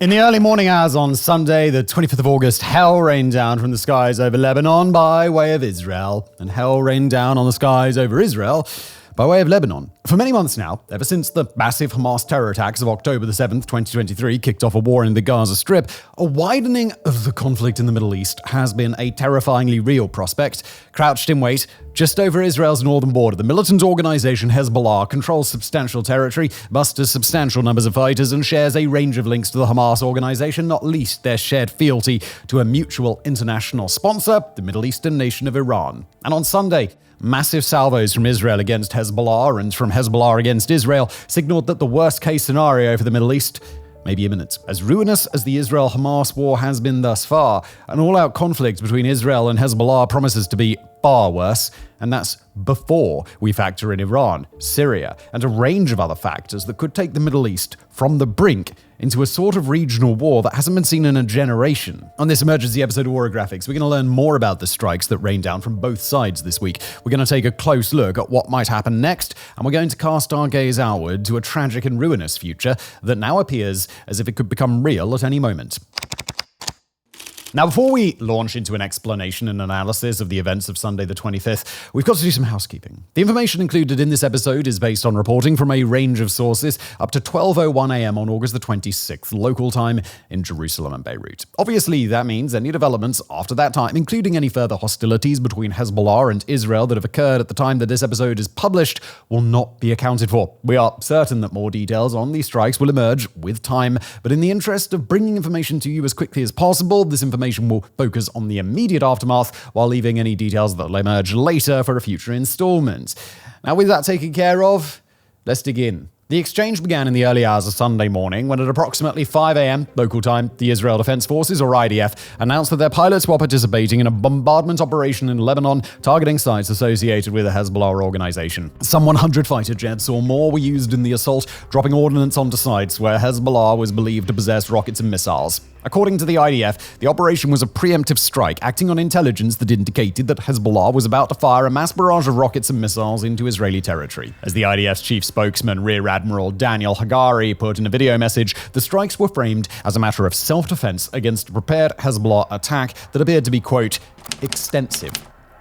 In the early morning hours on Sunday, the 25th of August, hell rained down from the skies over Lebanon by way of Israel, and hell rained down on the skies over Israel by way of Lebanon. For many months now, ever since the massive Hamas terror attacks of October the 7th, 2023 kicked off a war in the Gaza Strip, a widening of the conflict in the Middle East has been a terrifyingly real prospect. Crouched in wait just over Israel's northern border, the militant organization Hezbollah controls substantial territory, musters substantial numbers of fighters, and shares a range of links to the Hamas organization, not least their shared fealty to a mutual international sponsor, the Middle Eastern nation of Iran. And on Sunday, massive salvos from Israel against Hezbollah and from Hezbollah against Israel signaled that the worst-case scenario for the Middle East may be imminent. As ruinous as the Israel-Hamas war has been thus far, an all-out conflict between Israel and Hezbollah promises to be far worse, and that's before we factor in Iran, Syria, and a range of other factors that could take the Middle East from the brink into a sort of regional war that hasn't been seen in a generation. On this emergency episode of Warographics, we're going to learn more about the strikes that rained down from both sides this week. We're going to take a close look at what might happen next, and we're going to cast our gaze outward to a tragic and ruinous future that now appears as if it could become real at any moment. Now, before we launch into an explanation and analysis of the events of Sunday the 25th, we've got to do some housekeeping. The information included in this episode is based on reporting from a range of sources up to 12:01 a.m. on August the 26th, local time in Jerusalem and Beirut. Obviously, that means any developments after that time, including any further hostilities between Hezbollah and Israel that have occurred at the time that this episode is published, will not be accounted for. We are certain that more details on these strikes will emerge with time, but in the interest of bringing information to you as quickly as possible, this information will focus on the immediate aftermath while leaving any details that will emerge later for a future installment. Now, with that taken care of, let's dig in. The exchange began in the early hours of Sunday morning when at approximately 5 a.m. local time, the Israel Defense Forces, or IDF, announced that their pilots were participating in a bombardment operation in Lebanon targeting sites associated with the Hezbollah organization. Some 100 fighter jets or more were used in the assault, dropping ordnance onto sites where Hezbollah was believed to possess rockets and missiles. According to the IDF, the operation was a preemptive strike, acting on intelligence that indicated that Hezbollah was about to fire a mass barrage of rockets and missiles into Israeli territory. As the IDF's chief spokesman, Rear Admiral Daniel Hagari, put in a video message, the strikes were framed as a matter of self-defense against a prepared Hezbollah attack that appeared to be, quote, extensive.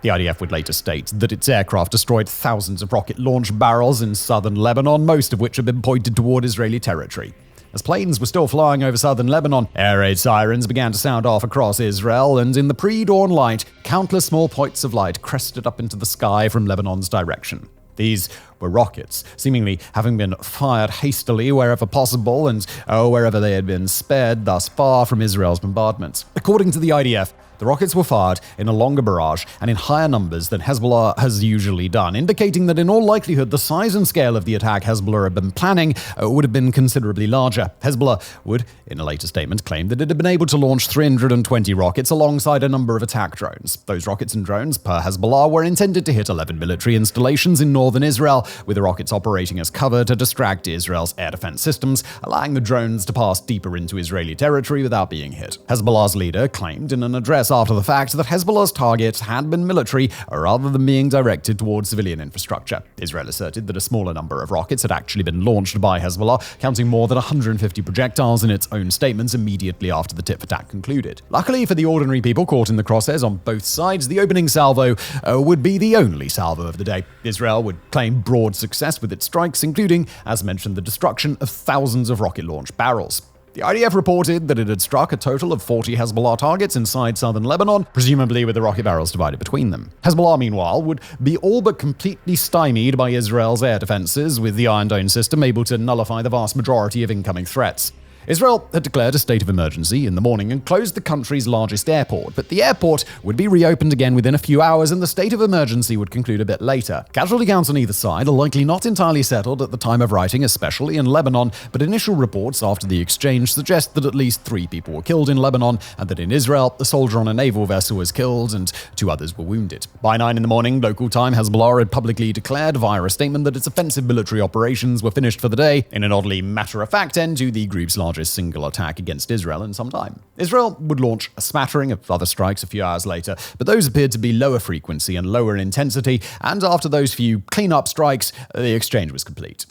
The IDF would later state that its aircraft destroyed thousands of rocket launch barrels in southern Lebanon, most of which had been pointed toward Israeli territory. As planes were still flying over southern Lebanon, air raid sirens began to sound off across Israel, and in the pre-dawn light, countless small points of light crested up into the sky from Lebanon's direction. These were rockets, seemingly having been fired hastily wherever possible and wherever they had been spared thus far from Israel's bombardments. According to the IDF, the rockets were fired in a longer barrage and in higher numbers than Hezbollah has usually done, indicating that in all likelihood the size and scale of the attack Hezbollah had been planning would have been considerably larger. Hezbollah would, in a later statement, claim that it had been able to launch 320 rockets alongside a number of attack drones. Those rockets and drones, per Hezbollah, were intended to hit 11 military installations in northern Israel, with the rockets operating as cover to distract Israel's air defense systems, allowing the drones to pass deeper into Israeli territory without being hit. Hezbollah's leader claimed in an address after the fact that Hezbollah's targets had been military rather than being directed towards civilian infrastructure. Israel asserted that a smaller number of rockets had actually been launched by Hezbollah, counting more than 150 projectiles in its own statements immediately after the tit-for-tat concluded. Luckily for the ordinary people caught in the crosshairs on both sides, the opening salvo would be the only salvo of the day. Israel would claim broad success with its strikes, including, as mentioned, the destruction of thousands of rocket launch barrels. The IDF reported that it had struck a total of 40 Hezbollah targets inside southern Lebanon, presumably with the rocket barrels divided between them. Hezbollah, meanwhile, would be all but completely stymied by Israel's air defenses, with the Iron Dome system able to nullify the vast majority of incoming threats. Israel had declared a state of emergency in the morning and closed the country's largest airport, but the airport would be reopened again within a few hours and the state of emergency would conclude a bit later. Casualty counts on either side are likely not entirely settled at the time of writing, especially in Lebanon, but initial reports after the exchange suggest that at least 3 people were killed in Lebanon and that in Israel, a soldier on a naval vessel was killed and 2 others were wounded. By 9 in the morning, local time, Hezbollah had publicly declared via a statement that its offensive military operations were finished for the day, in an oddly matter-of-fact end to the group's largest single attack against Israel in some time. Israel would launch a smattering of other strikes a few hours later, but those appeared to be lower frequency and lower in intensity, and after those few clean-up strikes, the exchange was complete.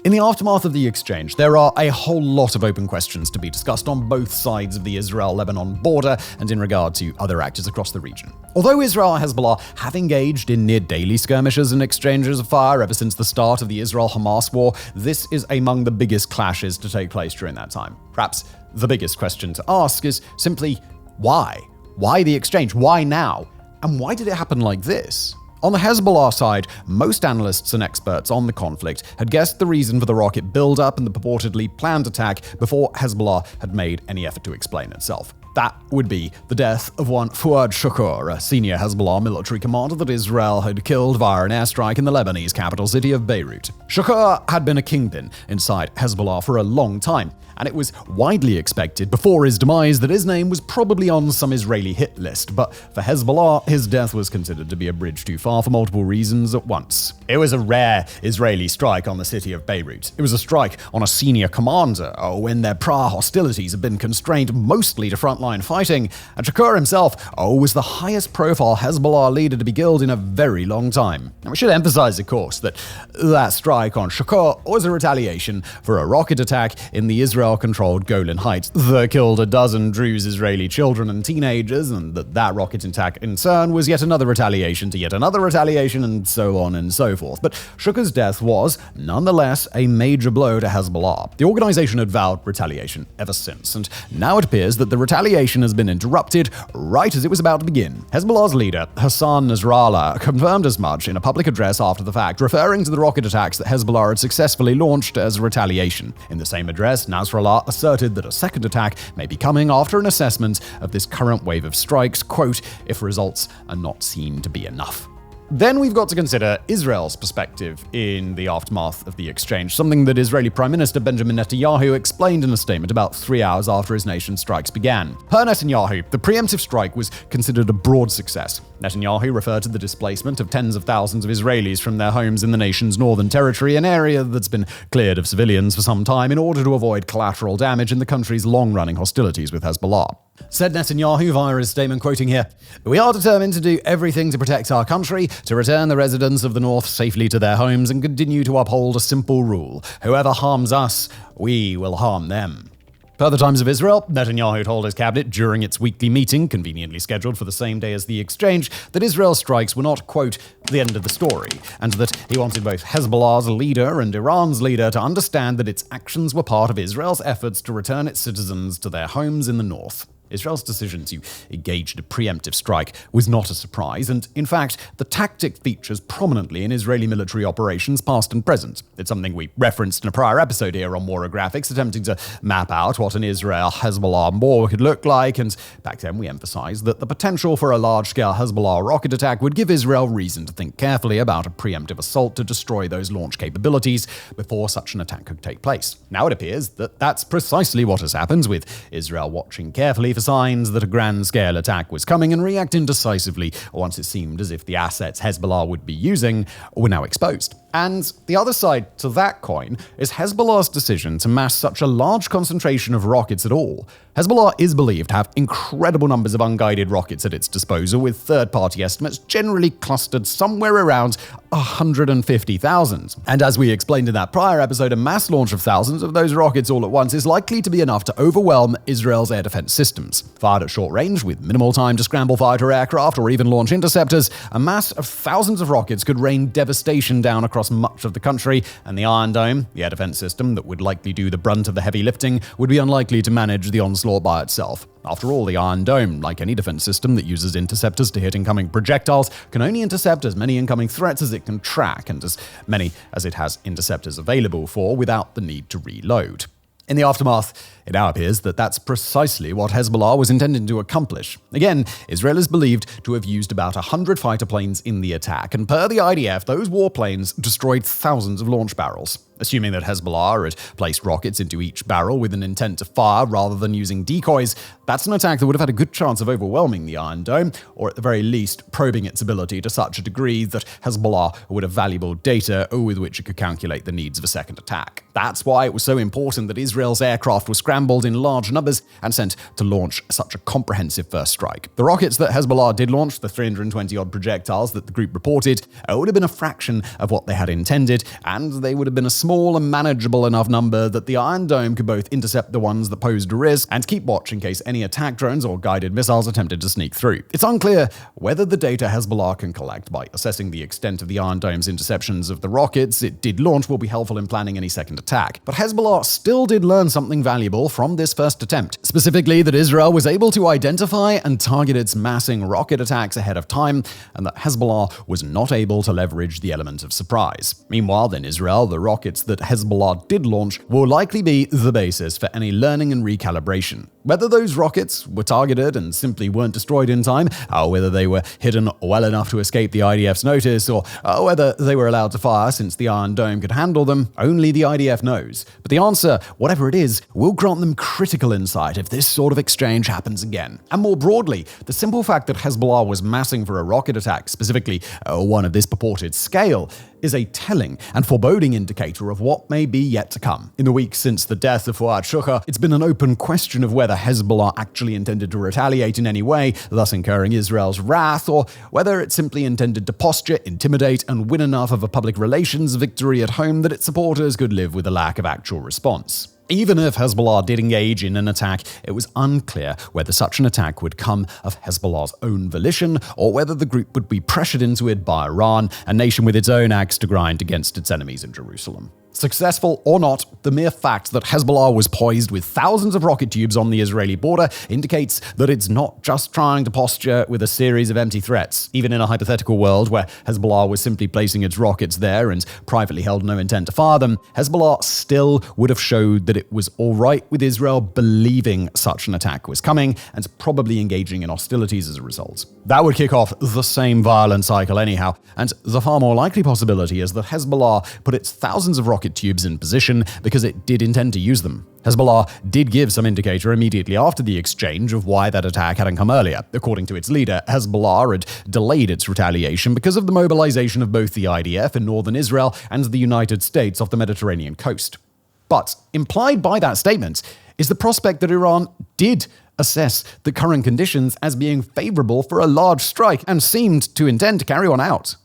In the aftermath of the exchange, there are a whole lot of open questions to be discussed on both sides of the Israel-Lebanon border and in regard to other actors across the region. Although Israel and Hezbollah have engaged in near-daily skirmishes and exchanges of fire ever since the start of the Israel-Hamas war, this is among the biggest clashes to take place during that time. Perhaps the biggest question to ask is simply, why? Why the exchange? Why now? And why did it happen like this? On the Hezbollah side, most analysts and experts on the conflict had guessed the reason for the rocket build-up and the purportedly planned attack before Hezbollah had made any effort to explain itself. That would be the death of one Fuad Shukr, a senior Hezbollah military commander that Israel had killed via an airstrike in the Lebanese capital city of Beirut. Shukr had been a kingpin inside Hezbollah for a long time, and it was widely expected before his demise that his name was probably on some Israeli hit list, but for Hezbollah, his death was considered to be a bridge too far for multiple reasons at once. It was a rare Israeli strike on the city of Beirut. It was a strike on a senior commander, when their prior hostilities had been constrained mostly to frontline fighting, and Shukr himself, was the highest profile Hezbollah leader to be killed in a very long time. And we should emphasize, of course, that strike on Shukr was a retaliation for a rocket attack in the Israel-controlled Golan Heights that killed a dozen Druze Israeli children and teenagers, and that rocket attack in turn was yet another retaliation to yet another retaliation, and so on and so forth. But Shukr's death was, nonetheless, a major blow to Hezbollah. The organization had vowed retaliation ever since, and now it appears that the retaliation has been interrupted right as it was about to begin. Hezbollah's leader, Hassan Nasrallah, confirmed as much in a public address after the fact, referring to the rocket attacks that Hezbollah had successfully launched as retaliation. In the same address, Nasrallah asserted that a second attack may be coming after an assessment of this current wave of strikes, quote, if results are not seen to be enough. Then we've got to consider Israel's perspective in the aftermath of the exchange, something that Israeli Prime Minister Benjamin Netanyahu explained in a statement about 3 hours after his nation's strikes began. Per Netanyahu, the preemptive strike was considered a broad success. Netanyahu referred to the displacement of tens of thousands of Israelis from their homes in the nation's northern territory, an area that's been cleared of civilians for some time in order to avoid collateral damage in the country's long-running hostilities with Hezbollah. Said Netanyahu via his statement, quoting here, "We are determined to do everything to protect our country, to return the residents of the North safely to their homes, and continue to uphold a simple rule. Whoever harms us, we will harm them." Per the Times of Israel, Netanyahu told his cabinet during its weekly meeting, conveniently scheduled for the same day as the exchange, that Israel's strikes were not, quote, the end of the story, and that he wanted both Hezbollah's leader and Iran's leader to understand that its actions were part of Israel's efforts to return its citizens to their homes in the North. Israel's decision to engage in a preemptive strike was not a surprise, and in fact, the tactic features prominently in Israeli military operations past and present. It's something we referenced in a prior episode here on WarFronts, attempting to map out what an Israel-Hezbollah war could look like, and back then we emphasized that the potential for a large-scale Hezbollah rocket attack would give Israel reason to think carefully about a preemptive assault to destroy those launch capabilities before such an attack could take place. Now it appears that that's precisely what has happened, with Israel watching carefully for signs that a grand-scale attack was coming and reacting decisively once it seemed as if the assets Hezbollah would be using were now exposed. And the other side to that coin is Hezbollah's decision to mass such a large concentration of rockets at all. Hezbollah is believed to have incredible numbers of unguided rockets at its disposal, with third-party estimates generally clustered somewhere around 150,000. And as we explained in that prior episode, a mass launch of thousands of those rockets all at once is likely to be enough to overwhelm Israel's air defense systems. Fired at short range, with minimal time to scramble fighter aircraft or even launch interceptors, a mass of thousands of rockets could rain devastation down across much of the country, and the Iron Dome, the air defense system that would likely do the brunt of the heavy lifting, would be unlikely to manage the onslaught by itself. After all, the Iron Dome, like any defense system that uses interceptors to hit incoming projectiles, can only intercept as many incoming threats as it can track, and as many as it has interceptors available for without the need to reload. In the aftermath, it now appears that that's precisely what Hezbollah was intending to accomplish. Again, Israel is believed to have used about 100 fighter planes in the attack, and per the IDF, those warplanes destroyed thousands of launch barrels. Assuming that Hezbollah had placed rockets into each barrel with an intent to fire rather than using decoys, that's an attack that would have had a good chance of overwhelming the Iron Dome, or at the very least probing its ability to such a degree that Hezbollah would have valuable data with which it could calculate the needs of a second attack. That's why it was so important that Israel's aircraft were scrambled assembled in large numbers and sent to launch such a comprehensive first strike. The rockets that Hezbollah did launch, the 320-odd projectiles that the group reported, would have been a fraction of what they had intended, and they would have been a small and manageable enough number that the Iron Dome could both intercept the ones that posed a risk and keep watch in case any attack drones or guided missiles attempted to sneak through. It's unclear whether the data Hezbollah can collect by assessing the extent of the Iron Dome's interceptions of the rockets it did launch will be helpful in planning any second attack. But Hezbollah still did learn something valuable from this first attempt, specifically that Israel was able to identify and target its massing rocket attacks ahead of time, and that Hezbollah was not able to leverage the element of surprise. Meanwhile, in Israel, the rockets that Hezbollah did launch will likely be the basis for any learning and recalibration. Whether those rockets were targeted and simply weren't destroyed in time, or whether they were hidden well enough to escape the IDF's notice, or whether they were allowed to fire since the Iron Dome could handle them, only the IDF knows. But the answer, whatever it is, will grant them critical insight if this sort of exchange happens again. And more broadly, the simple fact that Hezbollah was massing for a rocket attack, specifically one of this purported scale, is a telling and foreboding indicator of what may be yet to come. In the weeks since the death of Fuad Shukr, it's been an open question of whether Hezbollah actually intended to retaliate in any way, thus incurring Israel's wrath, or whether it simply intended to posture, intimidate, and win enough of a public relations victory at home that its supporters could live with a lack of actual response. Even if Hezbollah did engage in an attack, it was unclear whether such an attack would come of Hezbollah's own volition or whether the group would be pressured into it by Iran, a nation with its own axe to grind against its enemies in Jerusalem. Successful or not, the mere fact that Hezbollah was poised with thousands of rocket tubes on the Israeli border indicates that it's not just trying to posture with a series of empty threats. Even in a hypothetical world where Hezbollah was simply placing its rockets there and privately held no intent to fire them, Hezbollah still would have showed that it was all right with Israel believing such an attack was coming and probably engaging in hostilities as a result. That would kick off the same violent cycle anyhow, and the far more likely possibility is that Hezbollah put its thousands of rocket tubes in position because it did intend to use them. Hezbollah did give some indicator immediately after the exchange of why that attack hadn't come earlier. According to its leader, Hezbollah had delayed its retaliation because of the mobilization of both the IDF in northern Israel and the United States off the Mediterranean coast. But implied by that statement is the prospect that Iran did assess the current conditions as being favorable for a large strike and seemed to intend to carry one out.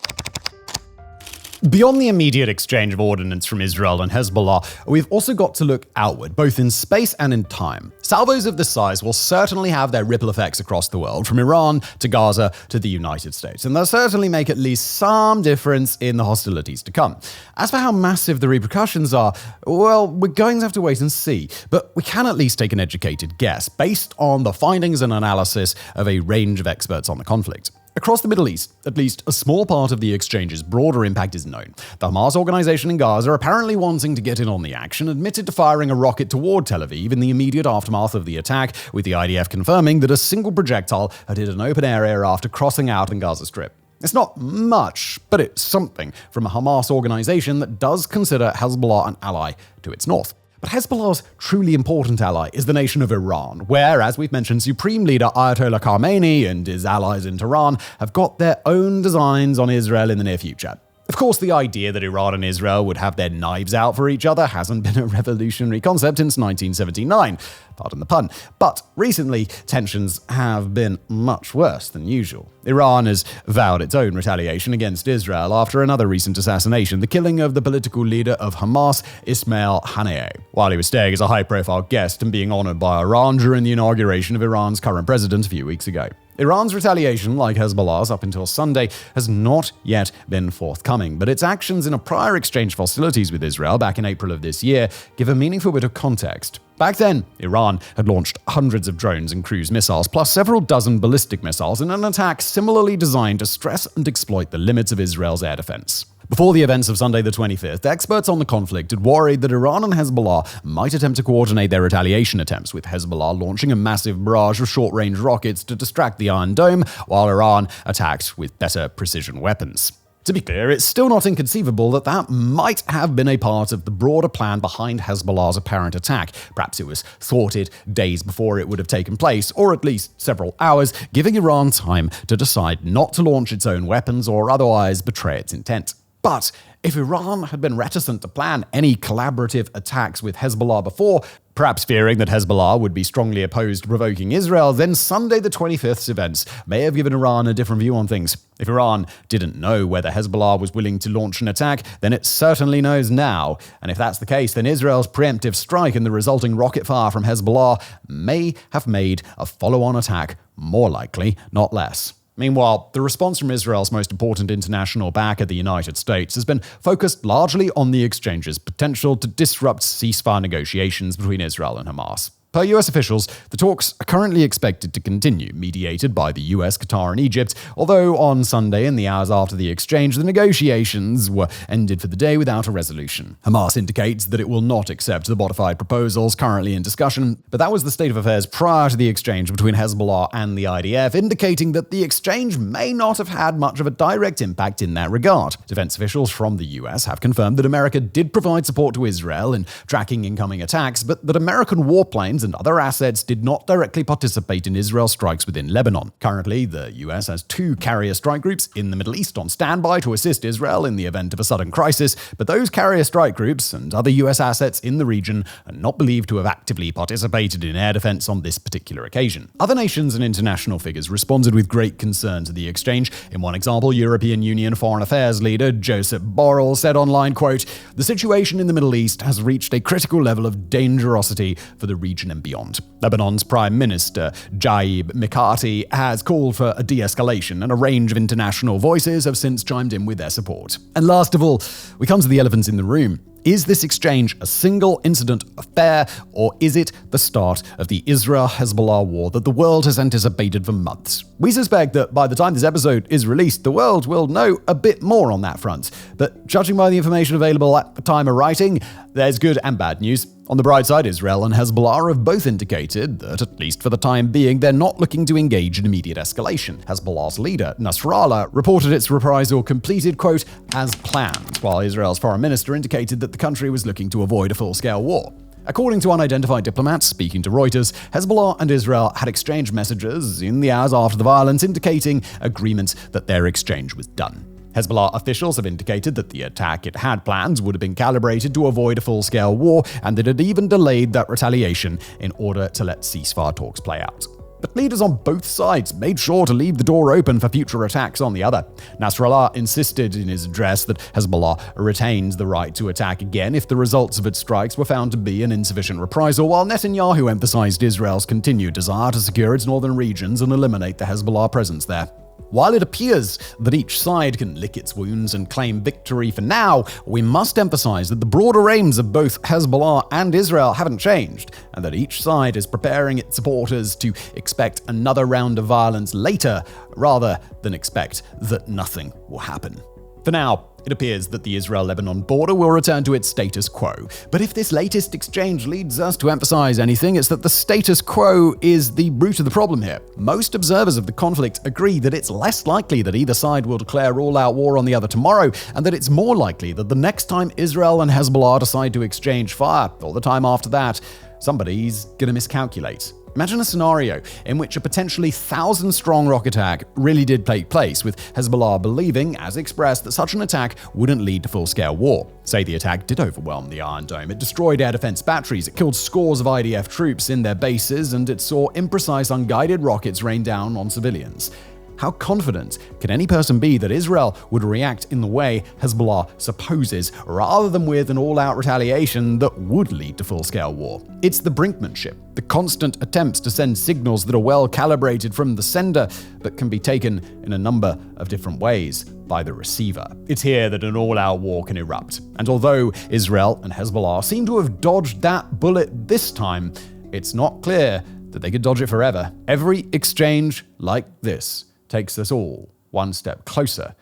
Beyond the immediate exchange of ordnance from Israel and Hezbollah, we've also got to look outward, both in space and in time. Salvos of this size will certainly have their ripple effects across the world, from Iran to Gaza to the United States, and they'll certainly make at least some difference in the hostilities to come. As for how massive the repercussions are, well, we're going to have to wait and see, but we can at least take an educated guess, based on the findings and analysis of a range of experts on the conflict. Across the Middle East, at least a small part of the exchange's broader impact is known. The Hamas organization in Gaza, apparently wanting to get in on the action, admitted to firing a rocket toward Tel Aviv in the immediate aftermath of the attack, with the IDF confirming that a single projectile had hit an open area after crossing out in Gaza Strip. It's not much, but it's something from a Hamas organization that does consider Hezbollah an ally to its north. But Hezbollah's truly important ally is the nation of Iran, where, as we've mentioned, Supreme Leader Ayatollah Khamenei and his allies in Tehran have got their own designs on Israel in the near future. Of course, the idea that Iran and Israel would have their knives out for each other hasn't been a revolutionary concept since 1979, pardon the pun, but recently tensions have been much worse than usual. Iran has vowed its own retaliation against Israel after another recent assassination, the killing of the political leader of Hamas, Ismail Haniyeh, while he was staying as a high-profile guest and being honored by Iran during the inauguration of Iran's current president a few weeks ago. Iran's retaliation, like Hezbollah's up until Sunday, has not yet been forthcoming, but its actions in a prior exchange of hostilities with Israel back in April of this year give a meaningful bit of context. Back then, Iran had launched hundreds of drones and cruise missiles, plus several dozen ballistic missiles in an attack similarly designed to stress and exploit the limits of Israel's air defense. Before the events of Sunday the 25th, experts on the conflict had worried that Iran and Hezbollah might attempt to coordinate their retaliation attempts, with Hezbollah launching a massive barrage of short-range rockets to distract the Iron Dome, while Iran attacked with better precision weapons. To be clear, it's still not inconceivable that that might have been a part of the broader plan behind Hezbollah's apparent attack. Perhaps it was thwarted days before it would have taken place, or at least several hours, giving Iran time to decide not to launch its own weapons or otherwise betray its intent. But if Iran had been reticent to plan any collaborative attacks with Hezbollah before, perhaps fearing that Hezbollah would be strongly opposed to provoking Israel, then Sunday the 25th's events may have given Iran a different view on things. If Iran didn't know whether Hezbollah was willing to launch an attack, then it certainly knows now. And if that's the case, then Israel's preemptive strike and the resulting rocket fire from Hezbollah may have made a follow-on attack more likely, not less. Meanwhile, the response from Israel's most important international backer, the United States, has been focused largely on the exchange's potential to disrupt ceasefire negotiations between Israel and Hamas. Per US officials, the talks are currently expected to continue, mediated by the US, Qatar, and Egypt, although on Sunday, in the hours after the exchange, the negotiations were ended for the day without a resolution. Hamas indicates that it will not accept the modified proposals currently in discussion, but that was the state of affairs prior to the exchange between Hezbollah and the IDF, indicating that the exchange may not have had much of a direct impact in that regard. Defense officials from the US have confirmed that America did provide support to Israel in tracking incoming attacks, but that American warplanes and other assets did not directly participate in Israel strikes within Lebanon. Currently, the US has 2 carrier strike groups in the Middle East on standby to assist Israel in the event of a sudden crisis, but those carrier strike groups and other US assets in the region are not believed to have actively participated in air defense on this particular occasion. Other nations and international figures responded with great concern to the exchange. In one example, European Union Foreign Affairs leader Josep Borrell said online, quote, "The situation in the Middle East has reached a critical level of dangerosity for the region and beyond." Lebanon's Prime Minister, Jaib Mikati, has called for a de-escalation, and a range of international voices have since chimed in with their support. And last of all, we come to the elephant in the room. Is this exchange a single incident affair, or is it the start of the Israel-Hezbollah war that the world has anticipated for months? We suspect that by the time this episode is released, the world will know a bit more on that front. But judging by the information available at the time of writing, there's good and bad news. On the bright side, Israel and Hezbollah have both indicated that, at least for the time being, they're not looking to engage in immediate escalation. Hezbollah's leader, Nasrallah, reported its reprisal completed, quote, as planned, while Israel's foreign minister indicated that the country was looking to avoid a full-scale war. According to unidentified diplomats speaking to Reuters, Hezbollah and Israel had exchanged messages in the hours after the violence indicating agreement that their exchange was done. Hezbollah officials have indicated that the attack it had planned would have been calibrated to avoid a full-scale war, and that it had even delayed that retaliation in order to let ceasefire talks play out. But leaders on both sides made sure to leave the door open for future attacks on the other. Nasrallah insisted in his address that Hezbollah retains the right to attack again if the results of its strikes were found to be an insufficient reprisal, while Netanyahu emphasized Israel's continued desire to secure its northern regions and eliminate the Hezbollah presence there. While it appears that each side can lick its wounds and claim victory for now, we must emphasize that the broader aims of both Hezbollah and Israel haven't changed, and that each side is preparing its supporters to expect another round of violence later, rather than expect that nothing will happen. For now, it appears that the Israel-Lebanon border will return to its status quo. But if this latest exchange leads us to emphasize anything, it's that the status quo is the root of the problem here. Most observers of the conflict agree that it's less likely that either side will declare all-out war on the other tomorrow, and that it's more likely that the next time Israel and Hezbollah decide to exchange fire, or the time after that, somebody's gonna miscalculate. Imagine a scenario in which a potentially 1,000-strong rock attack really did take place, with Hezbollah believing, as expressed, that such an attack wouldn't lead to full-scale war. Say the attack did overwhelm the Iron Dome, it destroyed air defense batteries, it killed scores of IDF troops in their bases, and it saw imprecise unguided rockets rain down on civilians. How confident can any person be that Israel would react in the way Hezbollah supposes, rather than with an all-out retaliation that would lead to full-scale war? It's the brinkmanship, the constant attempts to send signals that are well-calibrated from the sender, but can be taken in a number of different ways by the receiver. It's here that an all-out war can erupt. And although Israel and Hezbollah seem to have dodged that bullet this time, it's not clear that they could dodge it forever. Every exchange like this takes us all one step closer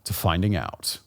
to finding out.